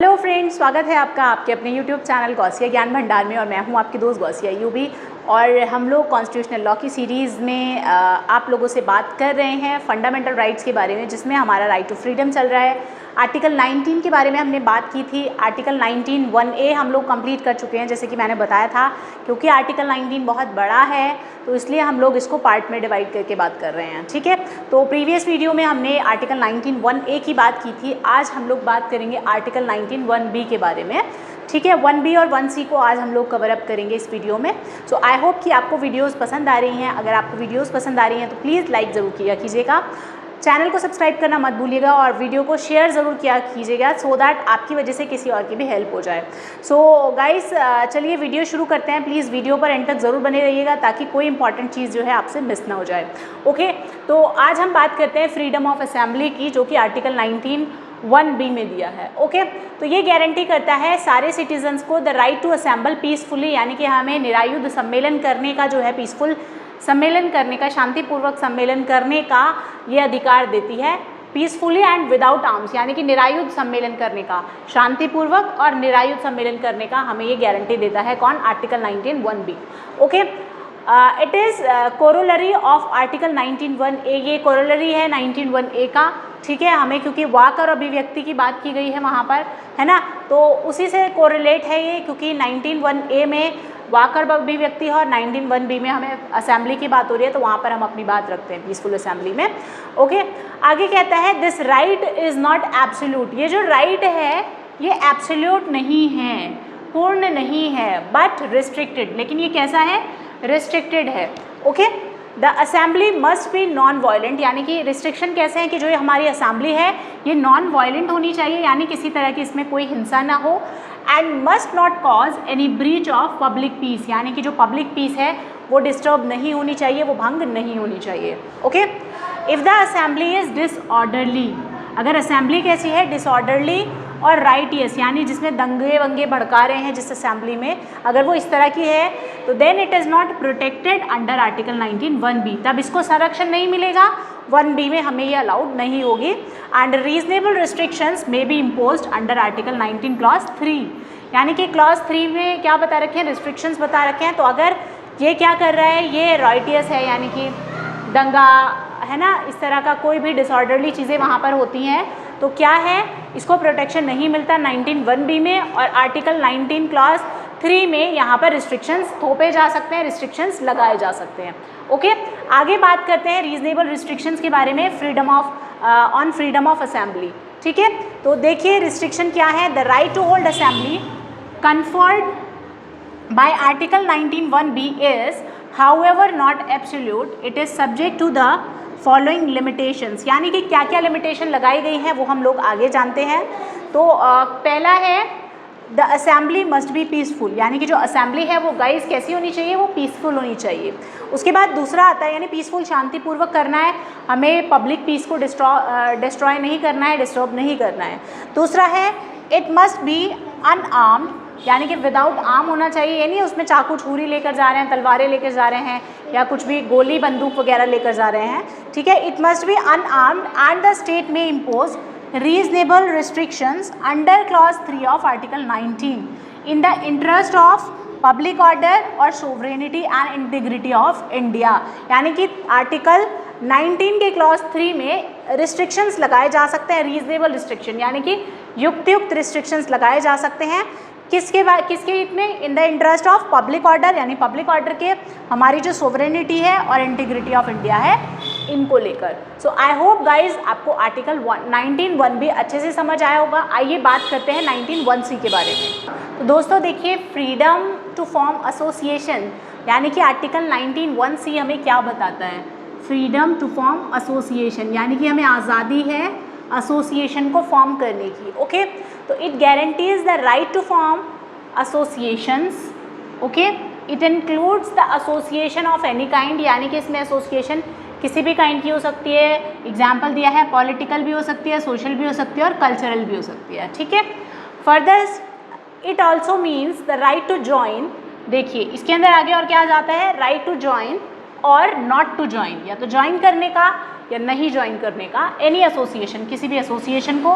Hello friends, स्वागत है आपका आपके अपने यूट्यूब चैनल गौसिया ज्ञान भंडार में। और मैं हूं आपकी दोस्त गौसिया यूबी। और हम लोग कॉन्स्टिट्यूशनल लॉ की सीरीज़ में आप लोगों से बात कर रहे हैं फंडामेंटल राइट्स के बारे में, जिसमें हमारा राइट टू फ्रीडम चल रहा है। आर्टिकल 19 के बारे में हमने बात की थी। आर्टिकल 19 1A हम लोग कंप्लीट कर चुके हैं, जैसे कि मैंने बताया था। क्योंकि आर्टिकल 19 बहुत बड़ा है तो इसलिए हम लोग इसको पार्ट में डिवाइड करके बात कर रहे हैं, ठीक है। तो प्रीवियस वीडियो में हमने आर्टिकल 19 1A की बात की थी। आज हम लोग बात करेंगे आर्टिकल 19 1B के बारे में, ठीक है। 1B और 1C को आज हम लोग कवर अप करेंगे इस वीडियो में। सो आई होप कि आपको वीडियोस पसंद आ रही हैं। अगर आपको वीडियोस पसंद आ रही हैं तो प्लीज़ लाइक ज़रूर किया कीजिएगा, चैनल को सब्सक्राइब करना मत भूलिएगा और वीडियो को शेयर ज़रूर किया कीजिएगा, सो दैट आपकी वजह से किसी और की भी हेल्प हो जाए। सो गाइस, चलिए वीडियो शुरू करते हैं। प्लीज़ वीडियो पर एंड तक ज़रूर बने रहिएगा ताकि कोई इंपॉर्टेंट चीज़ जो है आपसे मिस ना हो जाए। ओके, तो आज हम बात करते हैं फ्रीडम ऑफ असेंबली की, जो कि आर्टिकल 19 1B में दिया है। ओके, तो ये गारंटी करता है सारे सिटीजन्स को the right to assemble peacefully, यानी कि हमें निरायुध सम्मेलन करने का जो है, पीसफुल सम्मेलन करने का, शांतिपूर्वक सम्मेलन करने का ये अधिकार देती है। पीसफुली एंड विदाउट आर्म्स, यानी कि निरायुध सम्मेलन करने का, शांतिपूर्वक और निरायुध सम्मेलन करने का हमें ये गारंटी देता है। कौन? Article 19 1B। Okay, it is corollary of article 19 1A। ये कोरोलरी है 19 1A का, ठीक है। हमें क्योंकि वाक और अभिव्यक्ति की बात की गई है वहाँ पर, है ना, तो उसी से कोरिलेट है ये। क्योंकि 19 1A में वाक और अभिव्यक्ति है और 19 1B में हमें असेंबली की बात हो रही है, तो वहाँ पर हम अपनी बात रखते हैं पीसफुल असेंबली में। ओके, आगे कहता है this right is not absolute. ये जो राइट है ये एब्सोल्यूट नहीं है, पूर्ण नहीं है, बट रिस्ट्रिक्टेड। लेकिन ये कैसा है? रिस्ट्रिक्टेड है। Okay, the assembly must be non violent, यानी कि रिस्ट्रिक्शन कैसे हैं कि जो ये हमारी असेंबली है ये नॉन वायलेंट होनी चाहिए, यानी किसी तरह की इसमें कोई हिंसा ना हो। And must not cause any breach of public piece, यानी कि जो पब्लिक पीस है वो डिस्टर्ब नहीं होनी चाहिए, वो भंग नहीं होनी चाहिए। Okay, if the assembly is disorderly, अगर असेंबली कैसी है? डिसऑर्डरली और राइटियस, यानी जिसमें दंगे वंगे भड़का रहे हैं जिस असेंबली में, अगर वो इस तरह की है तो then it is not protected under article 19 1B। तब इसको संरक्षण नहीं मिलेगा, 1B में हमें ये अलाउड नहीं होगी। And reasonable restrictions may be imposed under article 19 clause 3, यानी कि क्लॉज 3 में क्या बता रखे हैं? रिस्ट्रिक्शंस बता रखे हैं। तो अगर ये क्या कर रहा है, ये राइटियस है, यानी कि दंगा है ना, इस तरह का कोई भी डिसऑर्डरली चीज़ें वहाँ पर होती हैं, तो क्या है, इसको प्रोटेक्शन नहीं मिलता 19 1B में। और आर्टिकल 19 क्लॉज 3 में यहाँ पर रिस्ट्रिक्शंस थोपे जा सकते हैं, रिस्ट्रिक्शंस लगाए जा सकते हैं। ओके, आगे बात करते हैं रीजनेबल रिस्ट्रिक्शंस के बारे में, freedom of on freedom of assembly, ठीक है। तो देखिए रिस्ट्रिक्शन क्या है। The right to hold assembly conferred by article 19 1B is however not absolute, it is subject to the following limitations, यानी कि क्या क्या लिमिटेशन लगाई गई हैं वो हम लोग आगे जानते हैं। तो पहला है the assembly must be peaceful, यानी कि जो असेंबली है वो गाइस कैसी होनी चाहिए? वो पीसफुल होनी चाहिए। उसके बाद दूसरा आता है, यानी पीसफुल, शांतिपूर्वक करना है, हमें पब्लिक पीस को डिस्ट्रॉय नहीं करना है, डिस्टर्ब नहीं करना है। दूसरा है इट मस्ट बी अनआर्म्ड, यानी कि विदाउट आर्म होना चाहिए, यानी उसमें चाकू छुरी लेकर जा रहे हैं, तलवारें लेकर जा रहे हैं, या कुछ भी गोली बंदूक वगैरह लेकर जा रहे हैं, ठीक है। It must be unarmoured and the state में impose reasonable restrictions under clause 3 of article 19 in the interest of public order और sovereignty and integrity of India, यानी कि आर्टिकल 19 के क्लॉज 3 में रिस्ट्रिक्शंस लगाए जा सकते हैं, रीजनेबल रिस्ट्रिक्शन, यानी कि युक्त रिस्ट्रिक्शंस लगाए जा सकते हैं। किसके हित में? In the interest of public order, यानी पब्लिक ऑर्डर के, हमारी जो सोवरेनिटी है और इंटीग्रिटी ऑफ इंडिया है, इनको लेकर। सो आई होप गाइज आपको आर्टिकल 19 1B अच्छे से समझ आया होगा। आइए बात करते हैं 19 1C के बारे में। तो दोस्तों देखिए, फ्रीडम टू फॉर्म एसोसिएशन, यानी कि आर्टिकल 19 1C हमें क्या बताता है? फ्रीडम टू फॉर्म एसोसिएशन, यानी कि हमें आज़ादी है एसोसिएशन को फॉर्म करने की। ओके, तो it guarantees the right to form associations. Okay, it includes the association of any kind, यानी कि इसमें एसोसिएशन किसी भी काइंड की हो सकती है। एग्जाम्पल दिया है, पॉलिटिकल भी हो सकती है, सोशल भी हो सकती है और कल्चरल भी हो सकती है, ठीक है। Further it also means the right to join, देखिए इसके अंदर आगे और क्या आ जाता है? राइट टू ज्वाइन और नॉट टू ज्वाइन, या तो ज्वाइन करने का या नहीं ज्वाइन करने का, एनी एसोसिएशन, किसी भी एसोसिएशन को,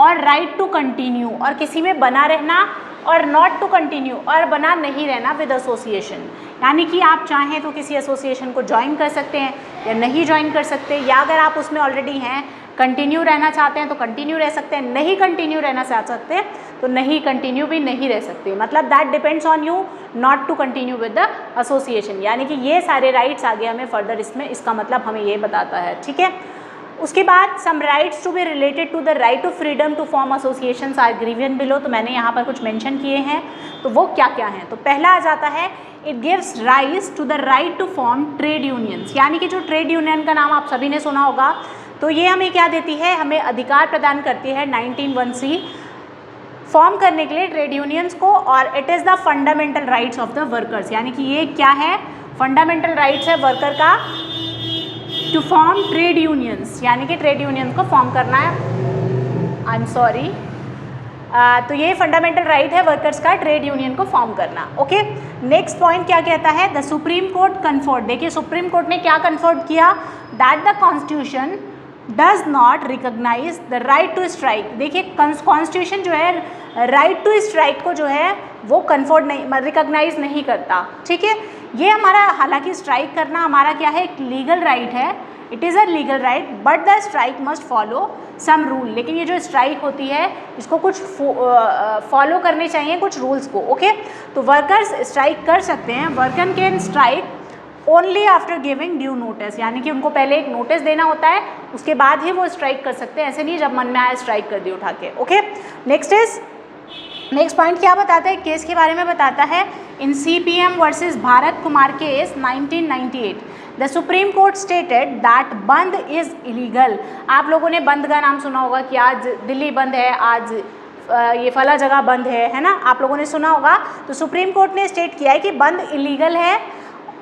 और राइट टू कंटिन्यू, और किसी में बना रहना, और नॉट टू कंटिन्यू, और बना नहीं रहना विद एसोसिएशन। यानी कि आप चाहें तो किसी एसोसिएशन को ज्वाइन कर सकते हैं या नहीं ज्वाइन कर सकते, या अगर आप उसमें ऑलरेडी हैं कंटिन्यू रहना चाहते हैं तो कंटिन्यू रह सकते हैं, नहीं कंटिन्यू रहना चाह सकते तो नहीं कंटिन्यू भी नहीं रह सकते। मतलब that depends on you not to continue with the association. यानी कि ये सारे राइट्स आगे हमें फर्दर इसमें, इसका मतलब हमें ये बताता है, ठीक है। उसके बाद some rights to be related to the right of freedom to form associations are given below. तो मैंने यहाँ पर कुछ मेंशन किए हैं, तो वो क्या क्या हैं। तो पहला आ जाता है it gives rise to the right to form trade unions. यानी कि जो ट्रेड यूनियन का नाम आप सभी ने सुना होगा, तो ये हमें क्या देती है, हमें अधिकार प्रदान करती है 19(1)(c) फॉर्म करने के लिए ट्रेड यूनियंस को, और it is the fundamental rights of the workers. यानी कि ये क्या है, फंडामेंटल राइट्स है वर्कर का टू फॉर्म ट्रेड यूनियंस, यानी कि ट्रेड यूनियन को फॉर्म करना है। आई एम सॉरी, तो ये फंडामेंटल राइट है वर्कर्स का ट्रेड यूनियन को फॉर्म करना। ओके, नेक्स्ट पॉइंट क्या कहता है, द सुप्रीम कोर्ट कन्फर्ड। देखिए सुप्रीम कोर्ट ने क्या कन्फर्ड किया, that the constitution does not recognize the right to strike. देखिए कॉन्स्टिट्यूशन जो है राइट टू स्ट्राइक को जो है वो कन्फर्ड नहीं, रिकॉग्नाइज नहीं करता, ठीक है। ये हमारा, हालांकि स्ट्राइक करना हमारा क्या है, एक लीगल राइट है, it is a legal right, but the strike must follow sum rule. लेकिन ये जो स्ट्राइक होती है इसको कुछ फॉलो करने चाहिए, कुछ रूल्स को। ओके, तो वर्कर्स स्ट्राइक कर सकते हैं, worker can strike only after giving due notice. यानी कि उनको पहले एक नोटिस देना होता है, उसके बाद ही वो स्ट्राइक कर सकते हैं, ऐसे नहीं जब मन में आए स्ट्राइक कर दी उठा के। ओके, नेक्स्ट पॉइंट क्या बताता है, केस के बारे में बताता है। इन CPM versus Bharat Kumar case 1998 the supreme court stated that बंद इज़ इलीगल। आप लोगों ने बंद का नाम सुना होगा कि आज दिल्ली बंद है, आज ये फला जगह बंद है ना, आप लोगों ने सुना होगा। तो सुप्रीम कोर्ट ने स्टेट किया है कि बंद इलीगल है।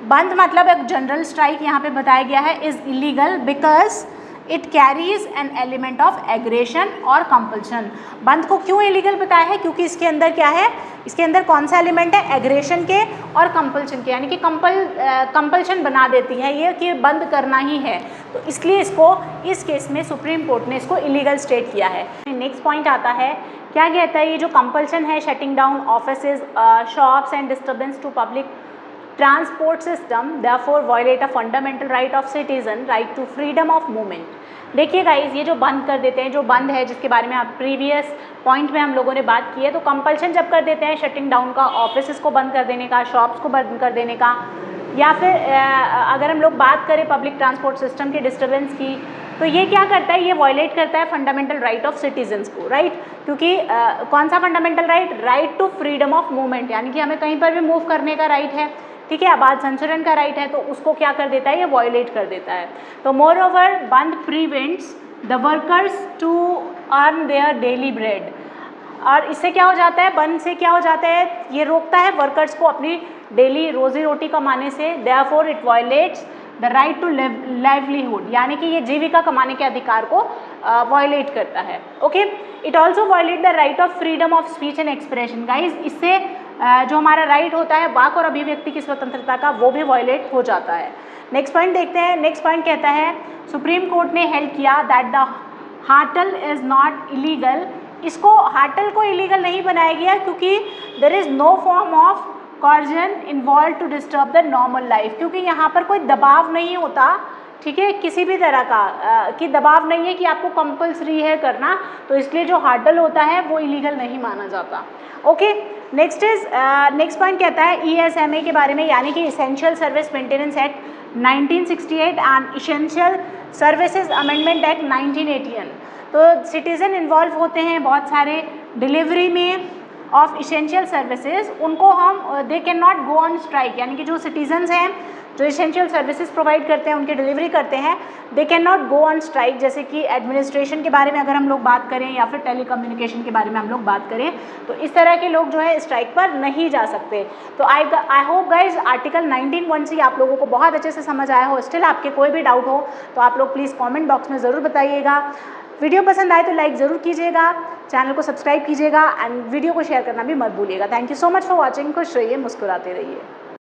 बंद मतलब एक जनरल स्ट्राइक यहाँ पे बताया गया है, is illegal because it carries an element of aggression और कंपल्शन। बंद को क्यों इलीगल बताया है, क्योंकि इसके अंदर क्या है, इसके अंदर कौन सा एलिमेंट है, एग्रेशन के और कंपल्शन के, यानी कि कंपल्शन बना देती है ये कि बंद करना ही है। तो इसलिए इसको, इस केस में सुप्रीम कोर्ट ने इसको इलीगल स्टेट किया है। नेक्स्ट पॉइंट आता है, क्या कहता है, ये जो कंपल्शन है, shutting down offices, shops and disturbance to public transport system therefore violate a fundamental right of citizen right to freedom of movement। देखिए गाइज, ये जो बंद कर देते हैं, जो बंद है जिसके बारे में आप प्रीवियस पॉइंट में हम लोगों ने बात की है, तो कंपल्शन जब कर देते हैं शटिंग डाउन का, ऑफिस को बंद कर देने का, शॉप्स को बंद कर देने का, या फिर अगर हम लोग बात करें पब्लिक ट्रांसपोर्ट सिस्टम के डिस्टर्बेंस की, तो ये क्या करता है, ये वायलेट करता है फंडामेंटल राइट ऑफ सिटीजन्स को, राइट। क्योंकि कौन सा fundamental right, right to freedom of movement, यानी कि हमें कहीं पर भी मूव करने का राइट है, ठीक है, आबाद संचरण का राइट है, तो उसको क्या कर देता है, ये वायलेट कर देता है। तो moreover bandh prevents the workers to earn their daily bread. और इससे क्या हो जाता है, बंद से क्या हो जाता है, ये रोकता है वर्कर्स को अपनी डेली रोजी रोटी कमाने से। Therefore it violates the right to livelihood, यानी कि ये जीविका कमाने के अधिकार को वायलेट करता है। Okay, it also violate the right of freedom of speech and expression. Guys, इससे जो हमारा राइट होता है वाक और अभिव्यक्ति की स्वतंत्रता का, वो भी वायलेट हो जाता है। नेक्स्ट पॉइंट देखते हैं। नेक्स्ट पॉइंट कहता है, सुप्रीम कोर्ट ने हेल्ड किया that the hartal is not illegal. इसको, हार्टल को इलीगल नहीं बनाया गया क्योंकि there is no form of coercion involve to disturb the normal life, क्योंकि यहाँ पर कोई दबाव नहीं होता, ठीक है, किसी भी तरह का कि दबाव नहीं है कि आपको कंपल्सरी है करना, तो इसलिए जो हार्डल होता है वो इलीगल नहीं माना जाता। ओके, नेक्स्ट पॉइंट कहता है ESMA के बारे में, यानी कि essential service maintenance act 1968 and essential services amendment act 1981। तो सिटीज़न इन्वॉल्व होते हैं बहुत सारे डिलीवरी में ऑफ इसेंशियल सर्विसेज, उनको हम they can not go on strike, यानी कि जो सिटीजन्स हैं जो इसेंशियल सर्विसेज प्रोवाइड करते हैं, उनकी डिलीवरी करते हैं, they can not go on strike. जैसे कि एडमिनिस्ट्रेशन के बारे में अगर हम लोग बात करें या फिर टेलीकम्युनिकेशन के बारे में हम लोग बात करें, तो इस तरह के लोग जो है स्ट्राइक पर नहीं जा सकते। तो I hope guys article 19(1)(c) आप लोगों को बहुत अच्छे से समझ आया हो। स्टिल आपके कोई भी डाउट हो तो आप लोग प्लीज़ कॉमेंट बॉक्स में ज़रूर बताइएगा। वीडियो पसंद आए तो लाइक ज़रूर कीजिएगा, चैनल को सब्सक्राइब कीजिएगा एंड वीडियो को शेयर करना भी मत भूलिएगा। Thank you so much for watching. खुश रहिए, मुस्कुराते रहिए।